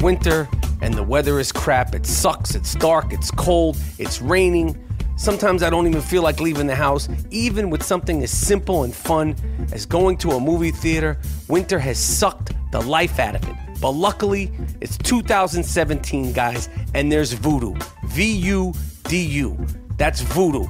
winter and the weather is crap. It sucks, it's dark, it's cold, it's raining. Sometimes I don't even feel like leaving the house. Even with something as simple and fun as going to a movie theater, winter has sucked the life out of it. But luckily, it's 2017, guys, and there's Vudu. V-U-D-U. That's Vudu.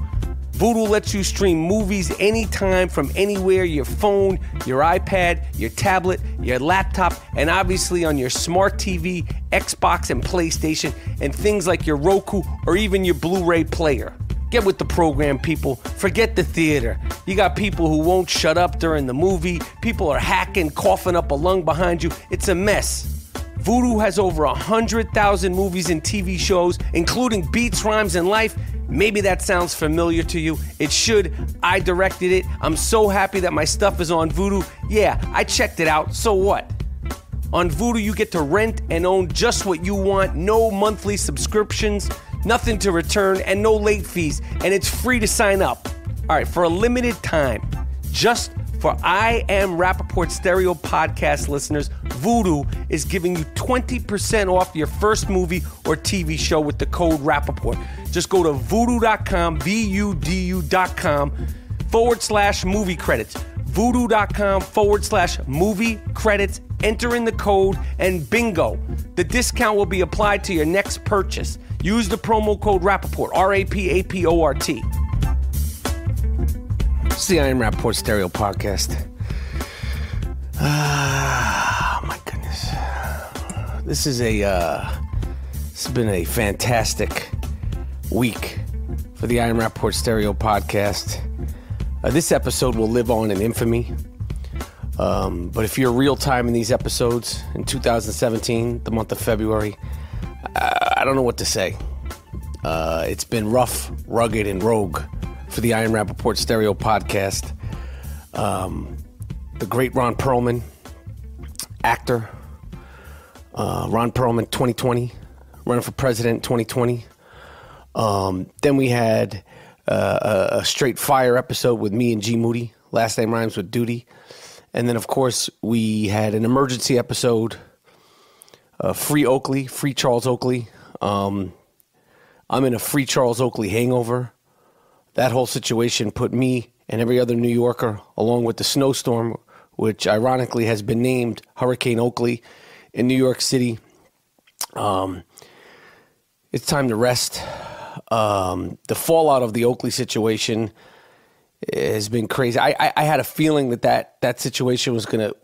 Vudu lets you stream movies anytime from anywhere, your phone, your iPad, your tablet, your laptop, and obviously on your smart TV, Xbox, and PlayStation, and things like your Roku or even your Blu-ray player. Get with the program, people. Forget the theater. You got people who won't shut up during the movie. People are hacking, coughing up a lung behind you. It's a mess. Vudu has over 100,000 movies and TV shows, including Beats, Rhymes, and Life. Maybe that sounds familiar to you. It should. I directed it. I'm so happy that my stuff is on Vudu. Yeah, I checked it out. So what? On Vudu, you get to rent and own just what you want. No monthly subscriptions, nothing to return, and no late fees. And it's free to sign up. All right, for a limited time, just for I Am Rapaport Stereo podcast listeners, Vudu is giving you 20% off your first movie or TV show with the code Rapaport. Just go to vudu.com, VUDU.com/movie credits. Vudu.com/movie credits. Enter in the code and bingo. The discount will be applied to your next purchase. Use the promo code Rapaport, R-A-P-A-P-O-R-T. It's the I Am Rapaport Stereo Podcast. My goodness. This has been a fantastic week for the I Am Rapaport Stereo Podcast. This episode will live on in infamy. But if you're real time in these episodes in 2017, the month of February, I don't know what to say. It's been rough, rugged, and rogue for the I Am Rapaport Stereo Podcast. The great Ron Perlman, actor. Ron Perlman, 2020, running for president 2020. Then we had a straight fire episode with me and G Moody. Last name rhymes with duty. And then, of course, we had an emergency episode, Free Oakley, Free Charles Oakley. I'm in a Free Charles Oakley hangover. That whole situation put me and every other New Yorker, along with the snowstorm, which ironically has been named Hurricane Oakley in New York City. It's time to rest. The fallout of the Oakley situation has been crazy. I had a feeling that situation was going to,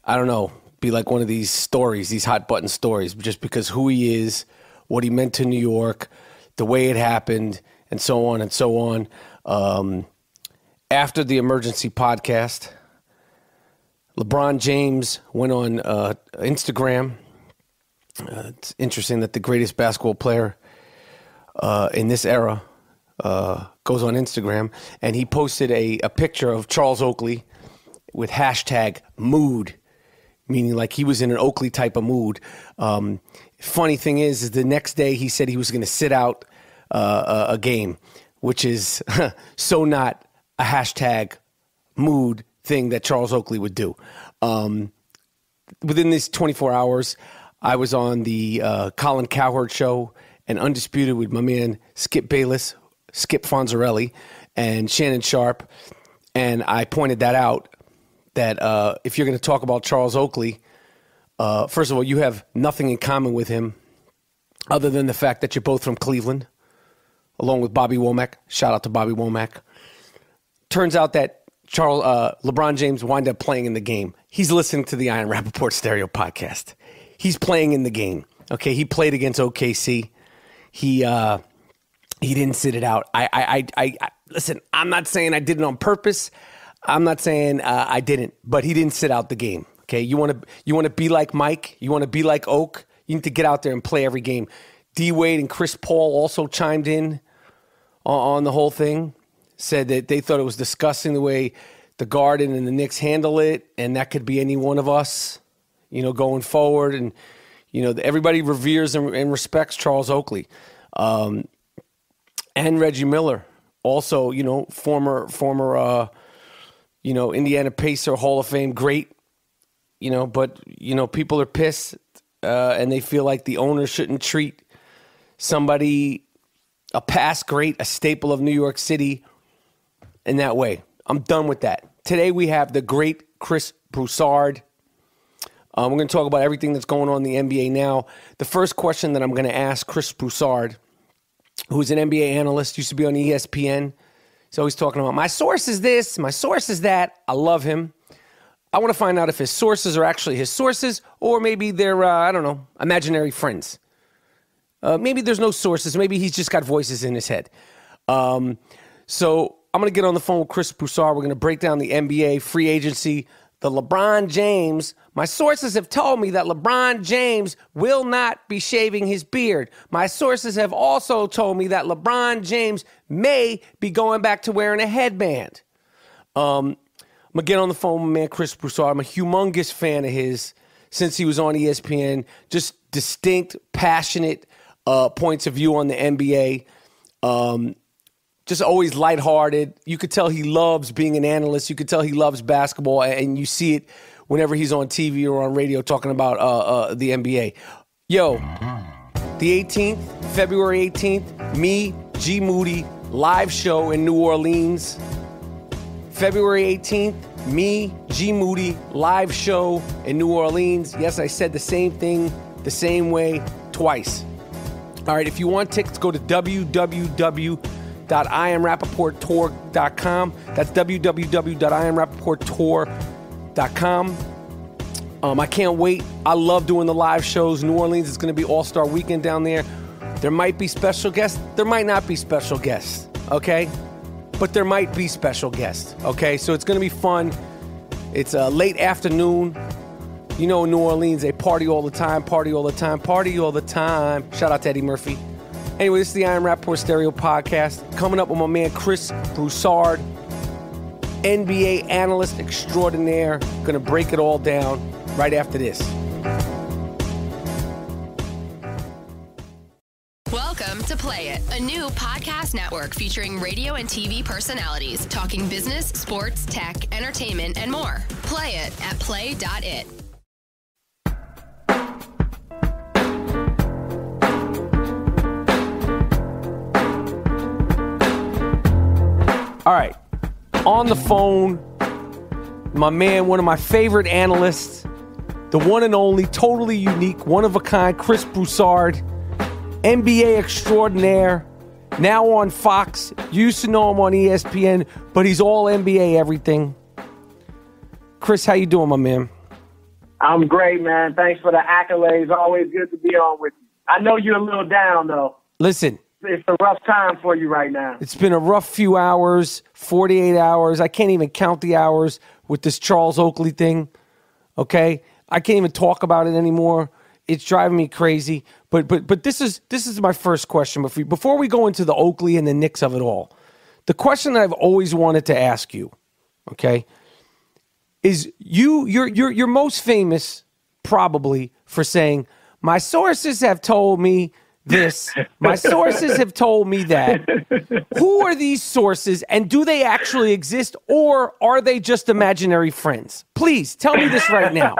I don't know, be like one of these stories, these hot button stories, just because who he is, what he meant to New York, the way it happened, and so on and so on. After the emergency podcast, LeBron James went on Instagram. It's interesting that the greatest basketball player in this era goes on Instagram, and he posted a picture of Charles Oakley with hashtag mood, meaning like he was in an Oakley type of mood. Funny thing is the next day he said he was going to sit out a game, which is so not a hashtag mood thing that Charles Oakley would do. Within these 24 hours, I was on the Colin Cowherd show and Undisputed with my man Skip Bayless, Skip Fonzarelli, and Shannon Sharp. And I pointed that out, that if you're going to talk about Charles Oakley, first of all, you have nothing in common with him other than the fact that you're both from Cleveland, along with Bobby Womack. Shout out to Bobby Womack. Turns out that LeBron James wound up playing in the game. He's listening to the I Am Rapaport Stereo Podcast. He's playing in the game. Okay, he played against OKC. He didn't sit it out. I listen, I'm not saying I did it on purpose. I'm not saying I didn't, but he didn't sit out the game. Okay, you want to be like Mike? You want to be like Oak? You need to get out there and play every game. D Wade and Chris Paul also chimed in on the whole thing, said that they thought it was disgusting the way the Garden and the Knicks handle it, and that could be any one of us, going forward. And everybody reveres and respects Charles Oakley. And Reggie Miller, also, former Indiana Pacer, Hall of Fame great, but, people are pissed and they feel like the owner shouldn't treat somebody, a past great, a staple of New York City, in that way. I'm done with that. Today we have the great Chris Broussard. We're going to talk about everything that's going on in the NBA now. The first question that I'm going to ask Chris Broussard, who's an NBA analyst, used to be on ESPN. He's always talking about, my source is this, my source is that. I love him. I want to find out if his sources are actually his sources, or maybe they're, I don't know, imaginary friends. Maybe there's no sources. Maybe he's just got voices in his head. So I'm going to get on the phone with Chris Broussard. We're going to break down the NBA, free agency, the LeBron James. My sources have told me that LeBron James will not be shaving his beard. My sources have also told me that LeBron James may be going back to wearing a headband. I'm going to get on the phone with my man Chris Broussard. I'm a humongous fan of his since he was on ESPN. Just distinct, passionate points of view on the NBA. Just always lighthearted. You could tell he loves being an analyst. You could tell he loves basketball, and you see it whenever he's on TV or on radio talking about the NBA. Yo, the 18th, February 18th, me, G. Moody, live show in New Orleans. February 18th, me, G. Moody, live show in New Orleans. Yes, I said the same thing the same way twice. All right, if you want tickets, go to www.IamRapaportTour.com. That's www.IamRapaportTour.com. I can't wait. I love doing the live shows. New Orleans is going to be All-Star Weekend down there. There might be special guests. There might not be special guests, okay? But there might be special guests, okay? So it's going to be fun. It's a late afternoon. You know, in New Orleans, they party all the time, party all the time, party all the time. Shout out to Eddie Murphy. Anyway, this is the I Am Rapaport Stereo Podcast. Coming up with my man Chris Broussard, NBA analyst extraordinaire. Going to break it all down right after this. Welcome to Play It, a new podcast network featuring radio and TV personalities talking business, sports, tech, entertainment, and more. Play it at play.it. All right, on the phone, my man, one of my favorite analysts, the one and only, totally unique, one of a kind, Chris Broussard, NBA extraordinaire, now on Fox. Used to know him on ESPN, but he's all NBA everything. Chris, how you doing, my man? I'm great, man. Thanks for the accolades. Always good to be on with you. I know you're a little down, though. Listen. It's a rough time for you right now. It's been a rough few hours, 48 hours. I can't even count the hours with this Charles Oakley thing, okay? I can't even talk about it anymore. It's driving me crazy. But this is my first question. Before we go into the Oakley and the Knicks of it all, the question that I've always wanted to ask you, okay, is you're most famous probably for saying, my sources have told me this. My sources have told me that. Who are these sources, and do they actually exist, or are they just imaginary friends? Please tell me this right now.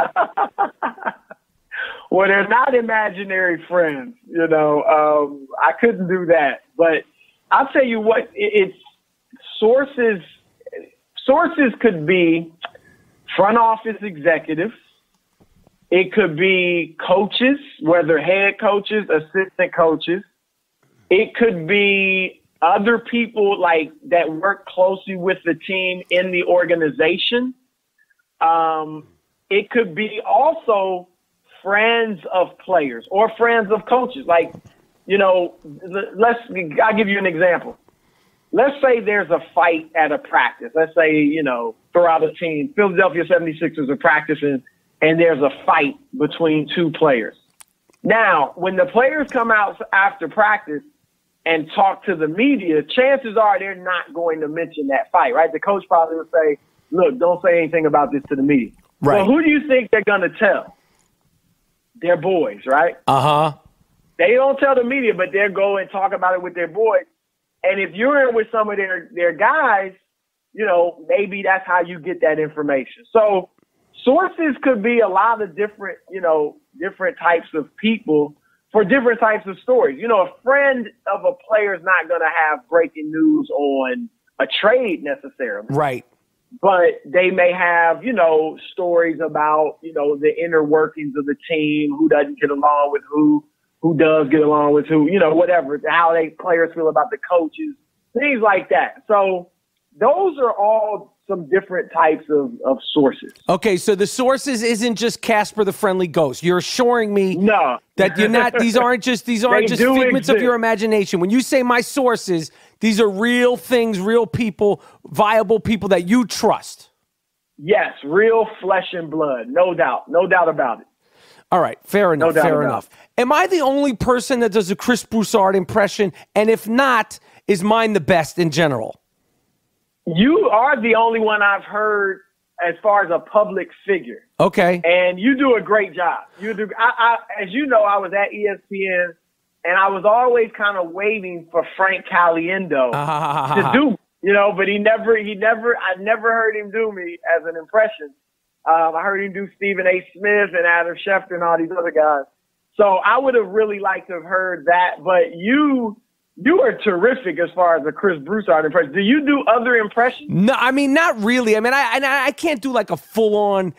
Well, they're not imaginary friends. You know, I couldn't do that. But I'll tell you what, it's sources. Sources could be front office executives. It could be coaches, whether head coaches, assistant coaches. It could be other people like that work closely with the team in the organization. It could be also friends of players or friends of coaches. Like, you know, I'll give you an example. Let's say there's a fight at a practice. Let's say, you know, throughout a team, Philadelphia 76ers are practicing, and there's a fight between two players. Now, when the players come out after practice and talk to the media, chances are they're not going to mention that fight, right? The coach probably will say, look, don't say anything about this to the media. Right. So who do you think they're going to tell? Their boys, right? Uh-huh. They don't tell the media, but they'll go and talk about it with their boys. And if you're in with some of their guys, you know, maybe that's how you get that information. So sources could be a lot of different, you know, different types of people for different types of stories. You know, a friend of a player is not going to have breaking news on a trade necessarily. Right. But they may have, you know, stories about, you know, the inner workings of the team, who doesn't get along with who does get along with who, you know, whatever, how players feel about the coaches, things like that. So those are all some different types of sources. Okay, so the sources isn't just Casper the Friendly Ghost. You're assuring me that you're not. These aren't just figments of your imagination. When you say my sources, these are real things, real people, viable people that you trust. Yes, real flesh and blood, no doubt about it. All right, fair enough. No doubt fair about enough. Am I the only person that does a Chris Broussard impression? And if not, is mine the best in general? You are the only one I've heard as far as a public figure. Okay. And you do a great job. You do. As you know, I was at ESPN, and I was always kind of waiting for Frank Caliendo to do, you know, but I never heard him do me as an impression. I heard him do Stephen A. Smith and Adam Schefter and all these other guys. So I would have really liked to have heard that, but you are terrific as far as a Chris Broussard impression. Do you do other impressions? No, I mean, not really. I mean, I can't do like a full-on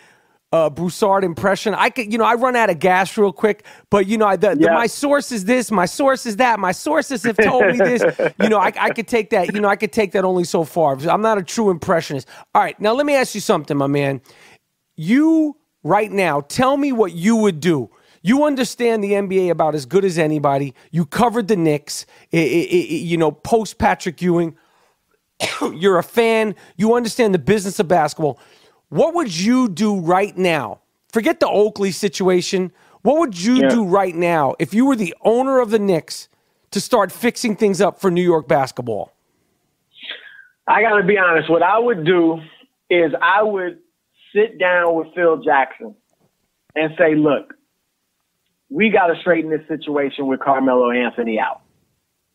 Broussard impression. I could, you know, I run out of gas real quick, but you know, my source is this, my source is that, my sources have told me this. You know, I could take that. You know, I could take that only so far. I'm not a true impressionist. All right, now let me ask you something, my man. You right now, tell me what you would do. You understand the NBA about as good as anybody. You covered the Knicks, you know, post Patrick Ewing. You're a fan. You understand the business of basketball. What would you do right now? Forget the Oakley situation. What would you do right now if you were the owner of the Knicks to start fixing things up for New York basketball? I got to be honest. What I would do is I would sit down with Phil Jackson and say, look, we got to straighten this situation with Carmelo Anthony out.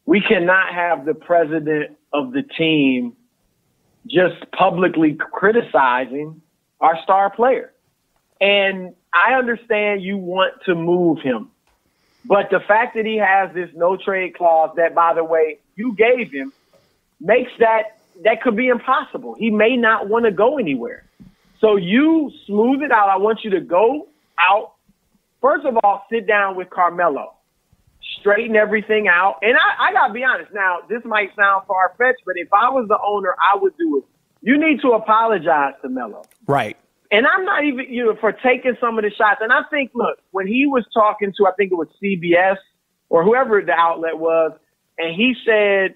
We cannot have the president of the team just publicly criticizing our star player. And I understand you want to move him, but the fact that he has this no trade clause that, by the way, you gave him makes that could be impossible. He may not want to go anywhere. So you smooth it out. I want you to go out. First of all, sit down with Carmelo, straighten everything out. And I got to be honest. Now, this might sound far-fetched, but if I was the owner, I would do it. You need to apologize to Melo. Right. And I'm not even, you know, for taking some of the shots. And I think, look, when he was talking to, I think it was CBS or whoever the outlet was, and he said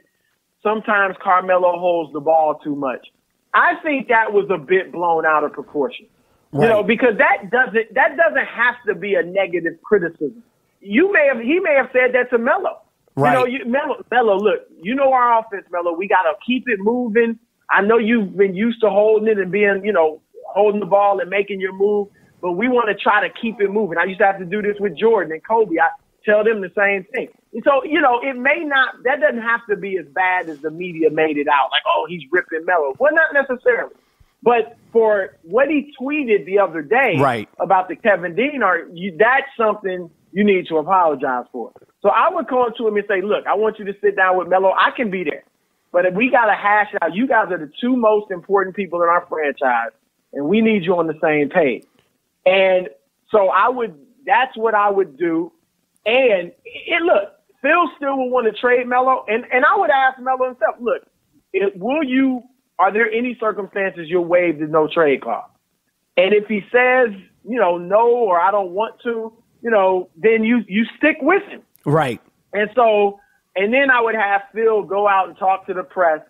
sometimes Carmelo holds the ball too much. I think that was a bit blown out of proportion. Right. You know, because that doesn't have to be a negative criticism. He may have said that to Melo. Right. You know, Melo, look, you know our offense, Melo. We got to keep it moving. I know you've been used to holding it and being, you know, holding the ball and making your move, but we want to try to keep it moving. I used to have to do this with Jordan and Kobe. I tell them the same thing. And so, you know, that doesn't have to be as bad as the media made it out. Like, oh, he's ripping Melo. Well, not necessarily. But for what he tweeted the other day about the Kevin Dean art, that's something you need to apologize for. So I would call to him and say, look, I want you to sit down with Melo. I can be there. But we got to hash it out. You guys are the two most important people in our franchise, and we need you on the same page. And so that's what I would do. And look, Phil still will want to trade Melo. And I would ask Melo himself, look, are there any circumstances you'll waive the no trade clause? And if he says, you know, no, or I don't want to, you know, then you stick with him. Right. And then I would have Phil go out and talk to the press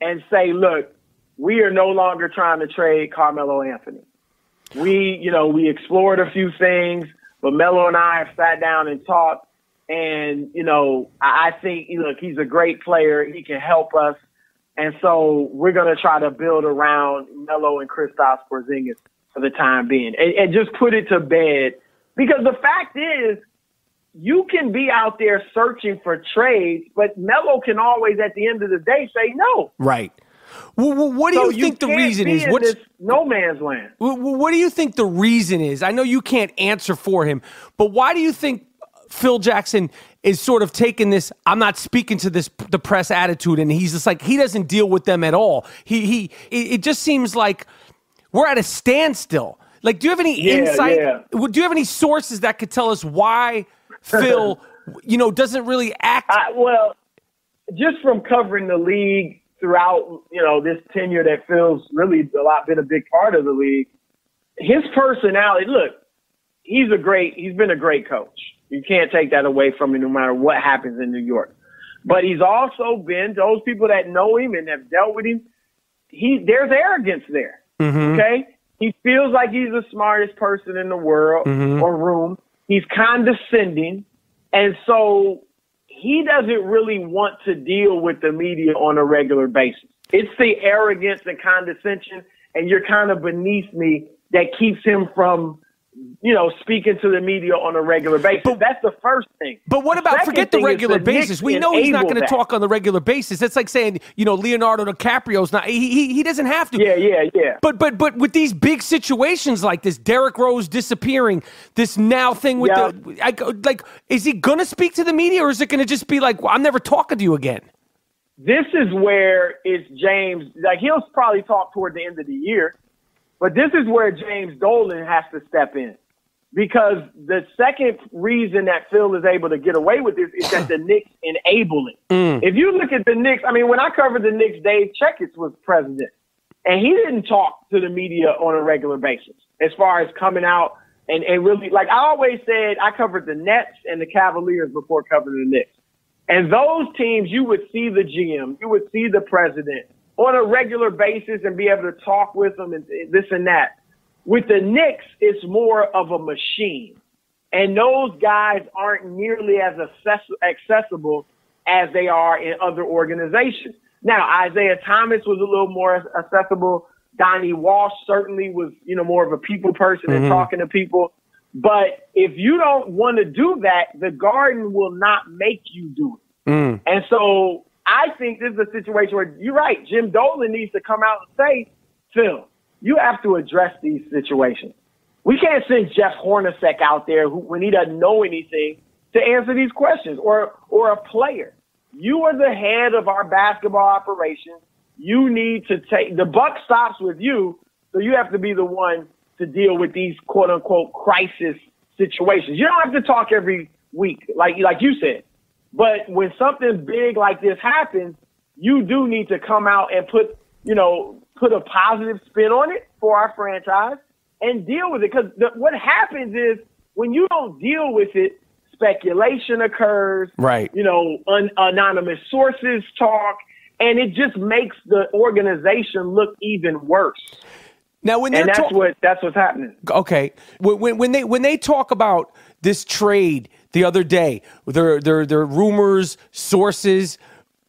and say, look, we are no longer trying to trade Carmelo Anthony. We explored a few things, but Melo and I have sat down and talked. And, you know, I think, look, he's a great player. He can help us. And so we're going to try to build around Melo and Kristaps Porzingis for the time being and just put it to bed. Because the fact is, you can be out there searching for trades, but Melo can always, at the end of the day, say no. Right. Well, what do you think the reason is? What's this no man's land? What do you think the reason is? I know you can't answer for him, but why do you think Phil Jackson is sort of taking this "I'm not speaking to the press" attitude, and he's just like he doesn't deal with them at all? It just seems like we're at a standstill. Like, do you have any insight? Yeah. Do you have any sources that could tell us why Phil, doesn't really act? Well, just from covering the league throughout, this tenure that Phil's really been a big part of the league, his personality, look, he's been a great coach. You can't take that away from him no matter what happens in New York. But he's also been, those people that know him and have dealt with him, there's arrogance there. Mm-hmm. Okay? He feels like he's the smartest person in the world or room. He's condescending. And so he doesn't really want to deal with the media on a regular basis. It's the arrogance and condescension, and you're kind of beneath me, that keeps him from, speaking to the media on a regular basis. But that's the first thing. But what about, forget the regular basis. We know he's not going to talk on the regular basis. It's like saying, Leonardo DiCaprio's not, he doesn't have to. Yeah. But with these big situations like this, Derrick Rose disappearing, this now thing with is he going to speak to the media, or is it going to just be like, well, I'm never talking to you again? This is where it's James, he'll probably talk toward the end of the year. But this is where James Dolan has to step in, because the second reason that Phil is able to get away with this is that the Knicks enable it. If you look at the Knicks, when I covered the Knicks, Dave Checketts was president, and he didn't talk to the media on a regular basis as far as coming out and really, like I always said, I covered the Nets and the Cavaliers before covering the Knicks. And those teams, you would see the GM, you would see the president on a regular basis and be able to talk with them and this and that. With the Knicks, it's more of a machine. And those guys aren't nearly as accessible as they are in other organizations. Now, Isaiah Thomas was a little more accessible. Donnie Walsh certainly was, more of a people person and talking to people. But if you don't want to do that, the Garden will not make you do it. And so I think this is a situation where you're right. Jim Dolan needs to come out and say, Phil, you have to address these situations. We can't send Jeff Hornacek out there when he doesn't know anything to answer these questions, or a player. You are the head of our basketball operation. You need to take – the buck stops with you, so you have to be the one to deal with these quote-unquote crisis situations. You don't have to talk every week, like you said. But when something big like this happens, you do need to come out and put a positive spin on it for our franchise and deal with it. Because what happens is when you don't deal with it, speculation occurs. Right. Anonymous sources talk, and it just makes the organization look even worse. Now, that's what's happening. Okay, when they talk about this trade the other day, there rumors, sources.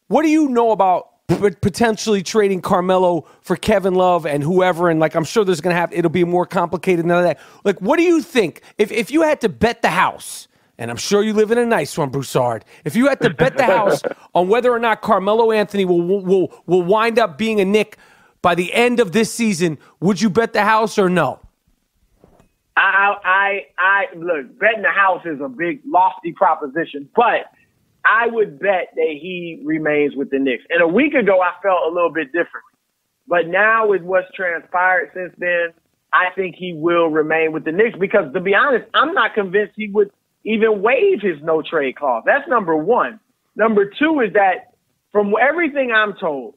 What do you know about potentially trading Carmelo for Kevin Love and whoever? And I'm sure it'll be more complicated than that. What do you think if you had to bet the house? And I'm sure you live in a nice one, Broussard. If you had to bet the house on whether or not Carmelo Anthony will wind up being a Knick by the end of this season, would you bet the house or no? I look, betting the house is a big, lofty proposition, but I would bet that he remains with the Knicks. And a week ago, I felt a little bit differently. But now with what's transpired since then, I think he will remain with the Knicks because, to be honest, I'm not convinced he would even waive his no-trade clause. That's number one. Number two is that from everything I'm told,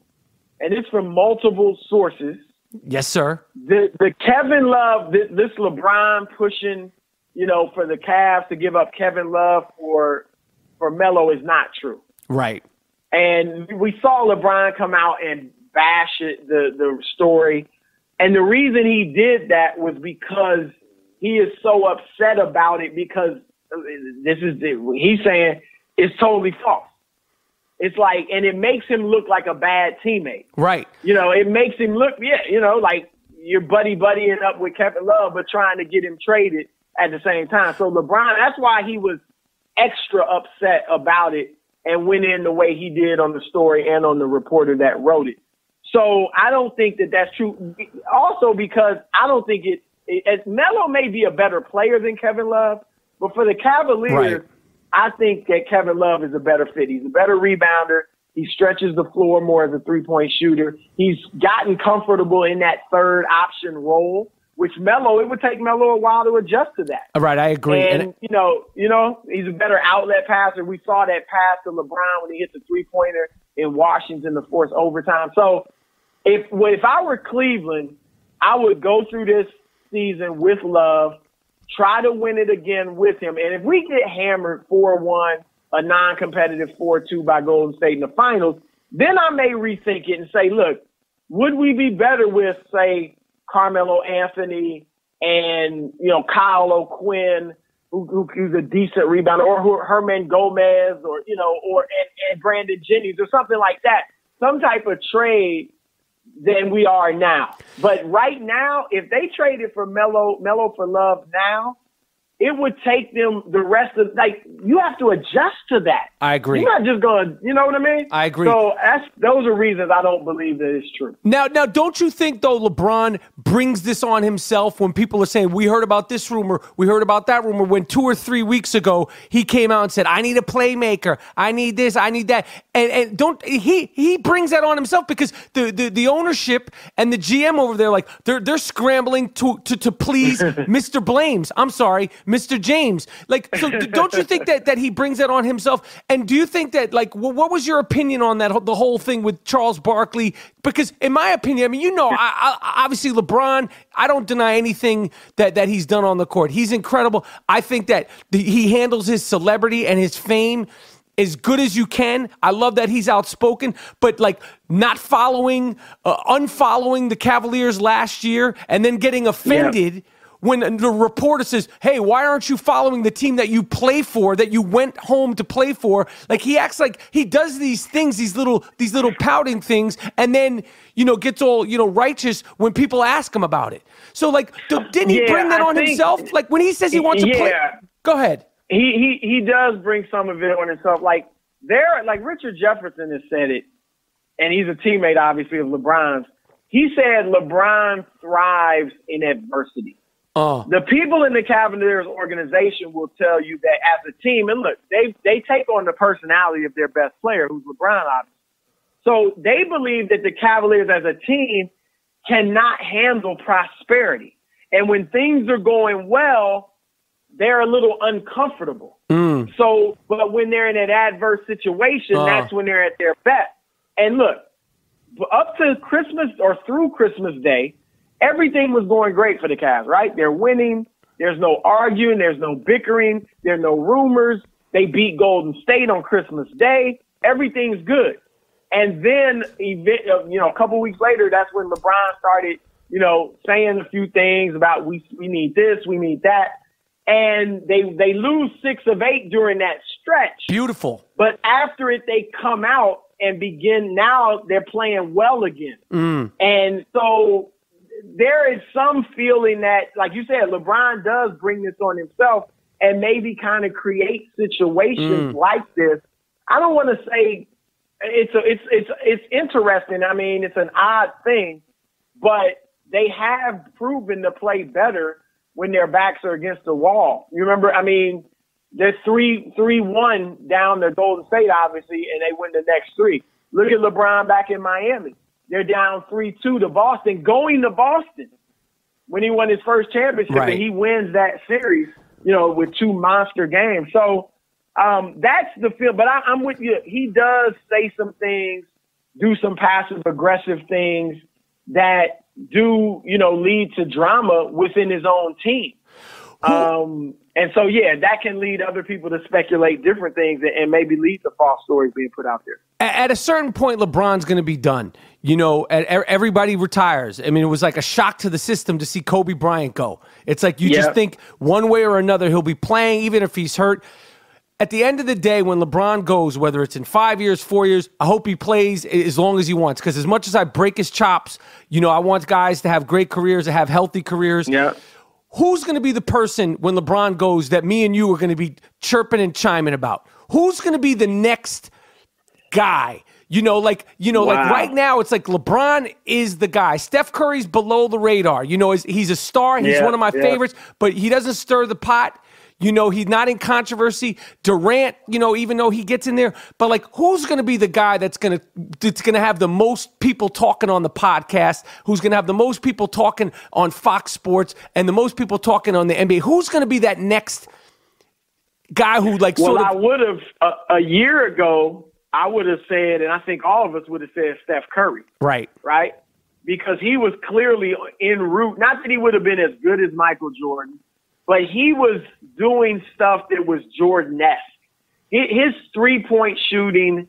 and it's from multiple sources. Yes, sir. The Kevin Love, this LeBron pushing, for the Cavs to give up Kevin Love for Melo is not true. Right. And we saw LeBron come out and bash the story. And the reason he did that was because he is so upset about it because he's saying it's totally false. It's like, and it makes him look like a bad teammate. Right. It makes him look, like you're buddying up with Kevin Love, but trying to get him traded at the same time. So LeBron, that's why he was extra upset about it and went in the way he did on the story and on the reporter that wrote it. So I don't think that that's true. Also because I don't think Melo may be a better player than Kevin Love, but for the Cavaliers, I think that Kevin Love is a better fit. He's a better rebounder. He stretches the floor more as a three-point shooter. He's gotten comfortable in that third option role, which it would take Melo a while to adjust to that. Right, I agree. And you know, he's a better outlet passer. We saw that pass to LeBron when he hit the three-pointer in Washington to force overtime. So if I were Cleveland, I would go through this season with Love, try to win it again with him. And if we get hammered 4-1, a non-competitive 4-2 by Golden State in the finals, then I may rethink it and say, look, would we be better with, say, Carmelo Anthony and, Kyle O'Quinn, who's a decent rebounder, or Herman Gomez, or Brandon Jennings or something like that, some type of trade than we are now. But right now, if they traded for Melo for Love now, it would take them the rest of, you have to adjust to that. I agree. You're not just going, you know what I mean? I agree. So those are reasons I don't believe that it's true. Now, don't you think, though, LeBron brings this on himself when people are saying, we heard about this rumor, we heard about that rumor, when 2 or 3 weeks ago he came out and said, I need a playmaker, I need this, I need that. And he brings that on himself because the ownership and the GM over there, they're scrambling to please Mr. Blames. I'm sorry, Mr. James. So don't you think that he brings that on himself? And do you think that, what was your opinion on that, the whole thing with Charles Barkley? Because in my opinion, I obviously LeBron, I don't deny anything that he's done on the court. He's incredible. I think that he handles his celebrity and his fame as good as you can. I love that he's outspoken, but not unfollowing the Cavaliers last year and then getting offended. Yeah. When the reporter says, hey, why aren't you following the team that you play for, that you went home to play for? He acts like he does these things, these little pouting things, and then, gets all, righteous when people ask him about it. So, didn't he bring that on himself? When he says he wants to play. Go ahead. He does bring some of it on himself. Richard Jefferson has said it, and he's a teammate, obviously, of LeBron's. He said LeBron thrives in adversity. The people in the Cavaliers organization will tell you that as a team, and look, they take on the personality of their best player, who's LeBron, obviously. So they believe that the Cavaliers as a team cannot handle prosperity. And when things are going well, they're a little uncomfortable. So, but when they're in an adverse situation, that's when they're at their best. And look, up to Christmas or through Christmas Day, everything was going great for the Cavs, right? They're winning. There's no arguing. There's no bickering. There are no rumors. They beat Golden State on Christmas Day. Everything's good. And then, a couple weeks later, that's when LeBron started, saying a few things about we need this, we need that. And they lose 6 of 8 during that stretch. Beautiful. But after it, they come out and begin, now they're playing well again. And so there is some feeling that, like you said, LeBron does bring this on himself and maybe kind of create situations like this. I don't want to say it's interesting. I mean, it's an odd thing, but they have proven to play better when their backs are against the wall. You remember, they're 3-1 down to Golden State, obviously, and they win the next 3. Look at LeBron back in Miami. They're down 3-2 to Boston, going to Boston when he won his first championship, and he wins that series, with 2 monster games. So that's the feel. But I'm with you. He does say some things, do some passive-aggressive things that do, lead to drama within his own team. And so, that can lead other people to speculate different things and maybe lead to false stories being put out there. At a certain point, LeBron's going to be done. Everybody retires. It was like a shock to the system to see Kobe Bryant go. It's like you just think one way or another he'll be playing, even if he's hurt. At the end of the day, when LeBron goes, whether it's in 5 years, 4 years, I hope he plays as long as he wants. Because as much as I break his chops, I want guys to have great careers, to have healthy careers. Yeah. Who's going to be the person when LeBron goes that me and you are going to be chirping and chiming about? Who's going to be the next guy? Like right now, it's like LeBron is the guy. Steph Curry's below the radar. He's a star. He's one of my favorites, but he doesn't stir the pot. He's not in controversy. Durant, even though he gets in there, but like, who's going to be the guy that's going to have the most people talking on the podcast? Who's going to have the most people talking on Fox Sports and the most people talking on the NBA? Who's going to be that next guy who I would have a year ago. I would have said, and I think all of us would have said Steph Curry. Right. Because he was clearly en route. Not that he would have been as good as Michael Jordan, but he was doing stuff that was Jordan-esque. His three-point shooting,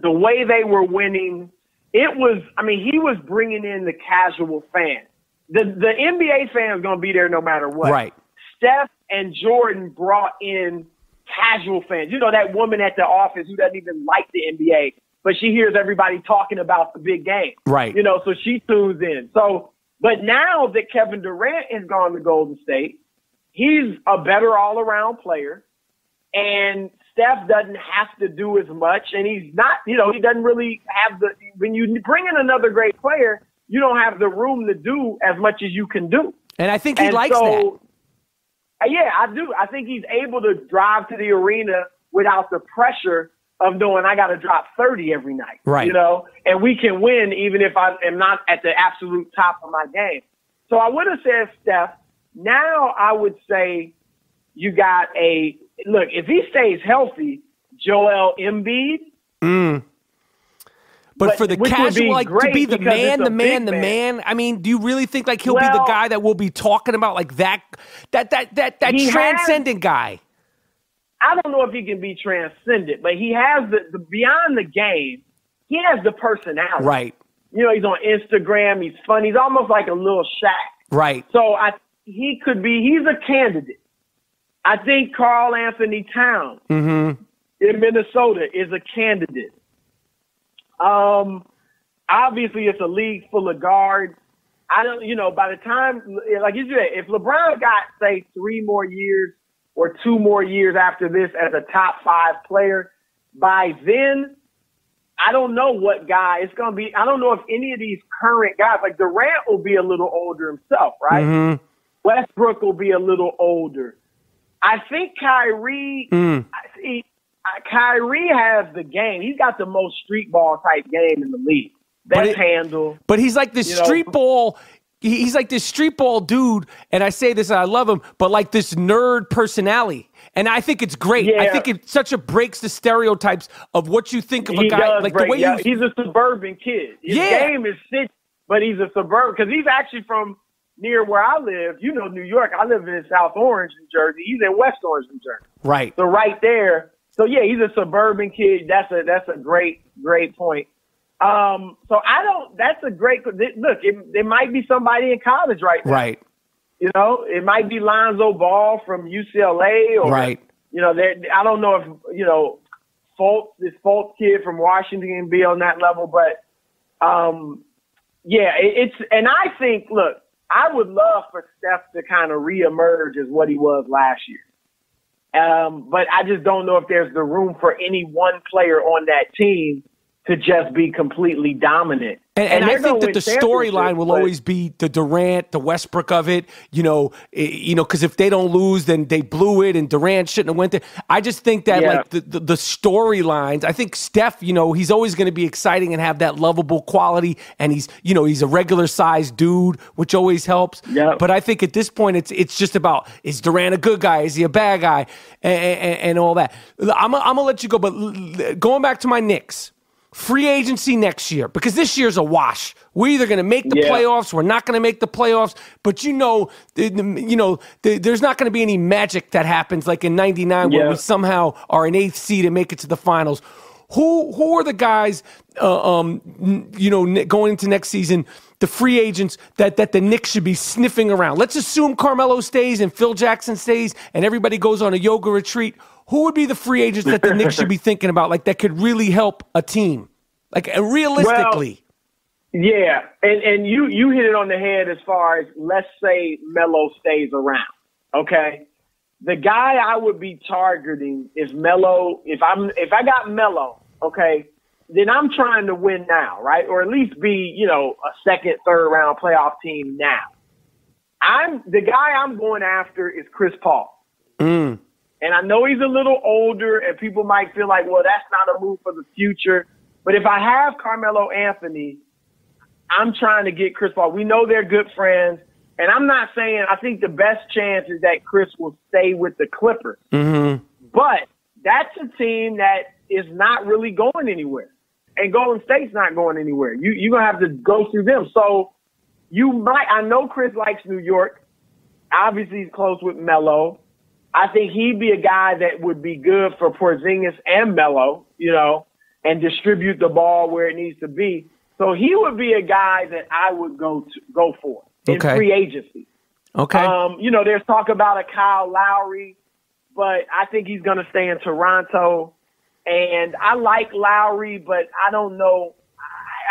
the way they were winning, he was bringing in the casual fan. The NBA fan is going to be there no matter what. Right. Steph and Jordan brought in casual fans. That woman at the office who doesn't even like the NBA, but she hears everybody talking about the big game. Right. So she tunes in. But now that Kevin Durant has gone to Golden State, he's a better all-around player, and Steph doesn't have to do as much, and he's not, he doesn't really have when you bring in another great player, you don't have the room to do as much as you can do. And I think he likes that. Yeah, I do. I think he's able to drive to the arena without the pressure of knowing I got to drop 30 every night. Right. And we can win even if I am not at the absolute top of my game. So I would have said Steph. Now I would say you got look, if he stays healthy, Joel Embiid. But for the casual, to be the man. I mean, do you really think he'll be the guy that we'll be talking about, that transcendent guy? I don't know if he can be transcendent, but he has the beyond the game. He has the personality. Right. He's on Instagram. He's funny. He's almost like a little Shaq. Right. So he's a candidate. I think Karl Anthony Towns in Minnesota is a candidate. Obviously it's a league full of guards. I don't, by the time, like you said, if LeBron got, say, 3 more years or 2 more years after this as a top 5 player, by then, I don't know what guy it's going to be. I don't know if any of these current guys, like Durant will be a little older himself, right? Mm-hmm. Westbrook will be a little older. I think Kyrie, Kyrie has the game. He's got the most street ball type game in the league. Handle. But he's like this street ball. He's like this street ball dude. And I say this and I love him, but this nerd personality. And I think it's great. Yeah. I think it breaks the stereotypes of what you think of a guy. He's a suburban kid. His game is sick, but he's a suburban because he's actually from near where I live. New York. I live in South Orange, New Jersey. He's in West Orange, New Jersey. Right. So right there. So yeah, he's a suburban kid. That's a great point. That's a great, look, it might be somebody in college right now. Right. It might be Lonzo Ball from UCLA or, right. I don't know if this Fultz kid from Washington can be on that level, but, and I think, look, I would love for Steph to kind of reemerge as what he was last year. But I just don't know if there's the room for any one player on that team to just be completely dominant. And I think that the storyline will always be the Durant, the Westbrook of it, because if they don't lose, then they blew it and Durant shouldn't have went there. I just think that the storylines, I think Steph, he's always going to be exciting and have that lovable quality. And he's a regular sized dude, which always helps. Yep. But I think at this point, it's just about, is Durant a good guy? Is he a bad guy? And all that. I'm going to let you go, but going back to my Knicks. Free agency next year, because this year's a wash. We're either going to make the playoffs, we're not going to make the playoffs. But there's not going to be any magic that happens like in '99 where we somehow are an 8th seed and make it to the finals. Who are the guys, going into next season, the free agents that the Knicks should be sniffing around? Let's assume Carmelo stays and Phil Jackson stays and everybody goes on a yoga retreat. Who would be the free agents that the Knicks should be thinking about, that could really help a team, realistically? Well, yeah, and you hit it on the head as far as, let's say Melo stays around, okay? The guy I would be targeting is Melo. If I got Melo, okay, then I'm trying to win now, right? Or at least be, a second, third round playoff team now. The guy I'm going after is Chris Paul. And I know he's a little older and people might feel like, well, that's not a move for the future. But if I have Carmelo Anthony, I'm trying to get Chris Paul. We know they're good friends. And I'm not saying, I think the best chance is that Chris will stay with the Clippers. But that's a team that is not really going anywhere. And Golden State's not going anywhere. You're going to have to go through them. So I know Chris likes New York. Obviously, he's close with Melo. I think he'd be a guy that would be good for Porzingis and Melo, and distribute the ball where it needs to be. So he would be a guy that I would go for in free agency. Okay. There's talk about a Kyle Lowry, but I think he's going to stay in Toronto. And I like Lowry, but I don't know.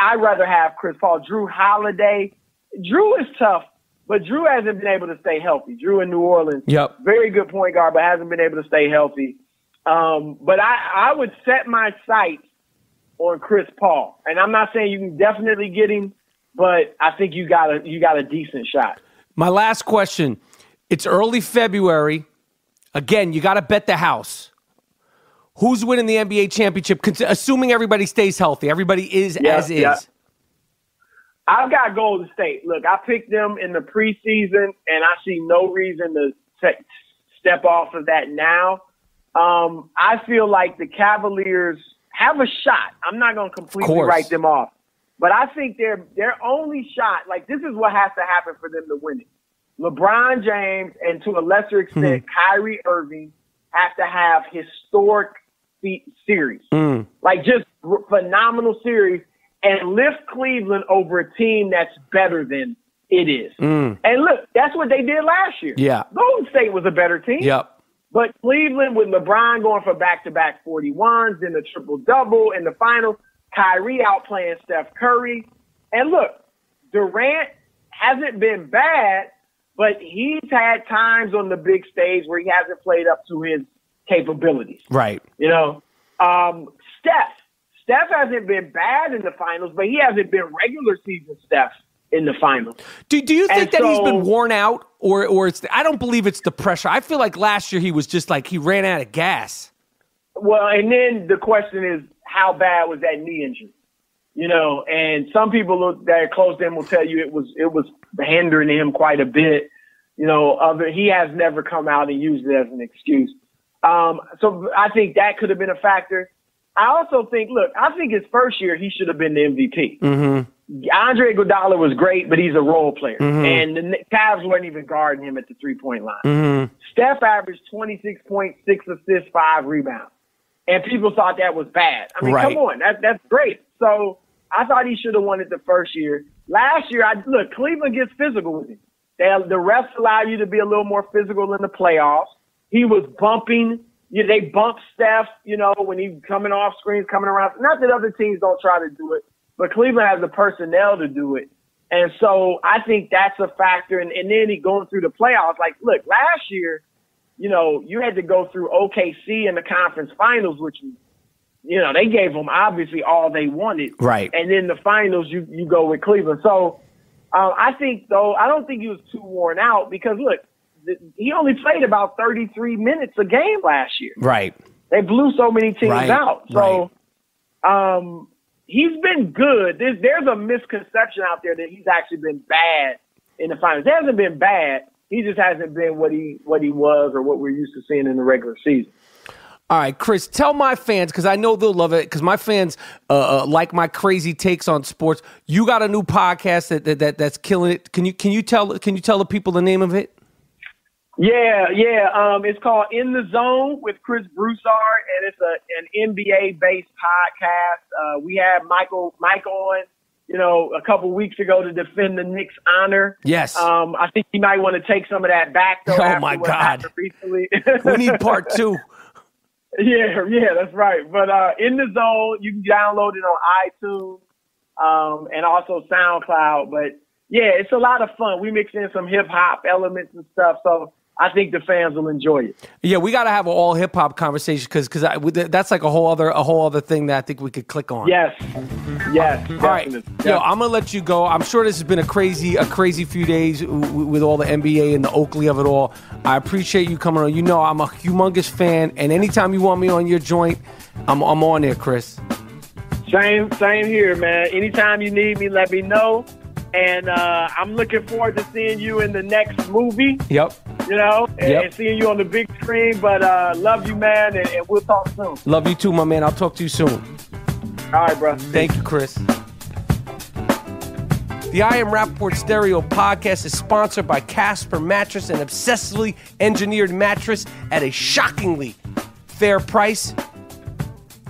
I'd rather have Chris Paul. Drew Holiday. Drew is tough, but Drew hasn't been able to stay healthy. Drew in New Orleans. Yep. Very good point guard, but hasn't been able to stay healthy. But I would set my sights on Chris Paul. And I'm not saying you can definitely get him, but I think you got a decent shot. My last question. It's early February. Again, you got to bet the house. Who's winning the NBA championship? Assuming everybody stays healthy. Everybody is as is. Yeah. I've got Golden State. Look, I picked them in the preseason, and I see no reason to step off of that now. I feel like the Cavaliers have a shot. I'm not going to completely write them off. But I think their only shot, like this is what has to happen for them to win it. LeBron James and to a lesser extent, Kyrie Irving have to have historic series. Like just phenomenal series and lift Cleveland over a team that's better than it is. And look, that's what they did last year. Yeah. Golden State was a better team. Yep. But Cleveland with LeBron going for back-to-back 41s, then the triple-double in the finals, Kyrie outplaying Steph Curry. And look, Durant hasn't been bad, but he's had times on the big stage where he hasn't played up to his capabilities. Right. Steph hasn't been bad in the finals, but he hasn't been regular season Steph in the finals. Do you think that he's been worn out, or it's? I don't believe it's the pressure. I feel like last year he was just like he ran out of gas. Well, and then the question is, how bad was that knee injury? And some people that are close to him will tell you it was hindering him quite a bit. He has never come out and used it as an excuse. So I think that could have been a factor. I also think, his first year he should have been the MVP. Andre Iguodala was great, but he's a role player. And the Cavs weren't even guarding him at the three-point line. Steph averaged 26.6 assists, 5 rebounds. And people thought that was bad. I mean, come on, that's great. So I thought he should have won it the first year. Last year, Cleveland gets physical with him. The refs allow you to be a little more physical in the playoffs. He was bumping. They bump Steph, when he's coming off screens, coming around. Not that other teams don't try to do it, but Cleveland has the personnel to do it. And so I think that's a factor. And then he going through the playoffs. Like, look, last year, you had to go through OKC in the conference finals, which, they gave them obviously all they wanted. Right. And then the finals, you go with Cleveland. So I think, though, I don't think he was too worn out because, look, he only played about 33 minutes a game last year. Right. They blew so many teams out. So he's been good. There's a misconception out there that he's actually been bad in the finals. He hasn't been bad. He just hasn't been what he was or what we're used to seeing in the regular season. All right, Chris, tell my fans, because I know they'll love it, because my fans like my crazy takes on sports. You got a new podcast that's killing it. Can you tell the people the name of it? Yeah. It's called In the Zone with Chris Broussard, and it's an NBA-based podcast. We had Mike on, a couple weeks ago to defend the Knicks' honor. Yes. I think he might want to take some of that back, though. Oh, my God. Recently. We need part 2. Yeah, that's right. But In the Zone, you can download it on iTunes and also SoundCloud. But, yeah, it's a lot of fun. We mix in some hip-hop elements and stuff. So I think the fans will enjoy it. Yeah, we got to have an all hip hop conversation because that's like a whole other thing that I think we could click on. Yes, all right. Yo, I'm gonna let you go. I'm sure this has been a crazy few days with all the NBA and the Oakley of it all. I appreciate you coming on. You know, I'm a humongous fan, and anytime you want me on your joint, I'm on there, Chris. Same here, man. Anytime you need me, let me know. And I'm looking forward to seeing you in the next movie. Yep. You know, and seeing you on the big screen. But love you, man, and we'll talk soon. Love you too, my man. I'll talk to you soon. All right, bro. Thank you, Chris. The I Am Rapaport Stereo podcast is sponsored by Casper Mattress, an obsessively engineered mattress at a shockingly fair price.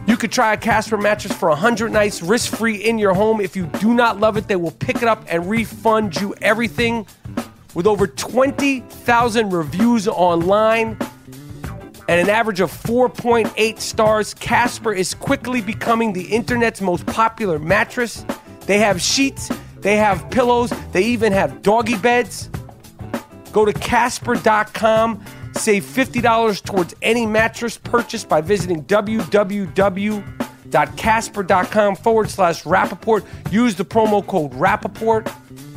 You could try a Casper mattress for 100 nights risk-free in your home. If you do not love it, they will pick it up and refund you everything. With over 20,000 reviews online and an average of 4.8 stars, Casper is quickly becoming the internet's most popular mattress. They have sheets, they have pillows, they even have doggy beds. Go to Casper.com. Save $50 towards any mattress purchase by visiting www.casper.com/Rapaport. Use the promo code Rapaport.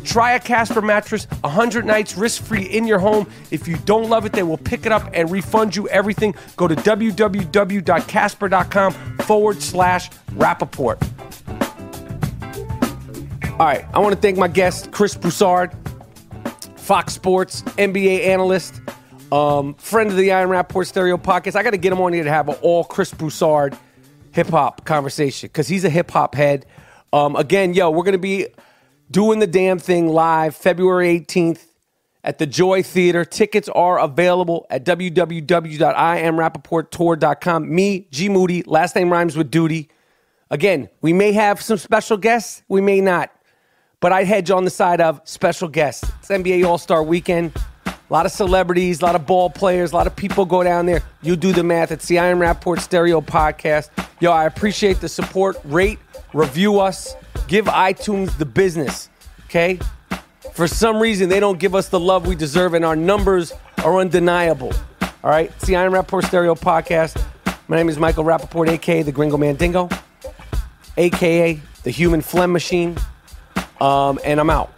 Try a Casper mattress, 100 nights risk-free in your home. If you don't love it, they will pick it up and refund you everything. Go to www.casper.com/Rapaport. All right, I want to thank my guest, Chris Broussard, Fox Sports, NBA analyst, friend of the I Am Rapaport Stereo Podcast. I got to get him on here to have an all Chris Broussard hip-hop conversation because he's a hip-hop head. Again, we're going to be doing the damn thing live February 18th at the Joy Theater. Tickets are available at www.IamRapaportTour.com. Me, G Moody, last name rhymes with duty. Again, we may have some special guests. We may not. But I'd hedge on the side of special guests. It's NBA All-Star Weekend. A lot of celebrities, a lot of ball players, a lot of people go down there. You do the math. It's the I Am Rapaport Stereo Podcast. Yo, I appreciate the support. Rate, review us. Give iTunes the business, okay? For some reason, they don't give us the love we deserve, and our numbers are undeniable. All right? It's the I Am Rapaport Stereo Podcast. My name is Michael Rapaport, a.k.a. the Gringo Mandingo, a.k.a. the Human Phlegm Machine, and I'm out.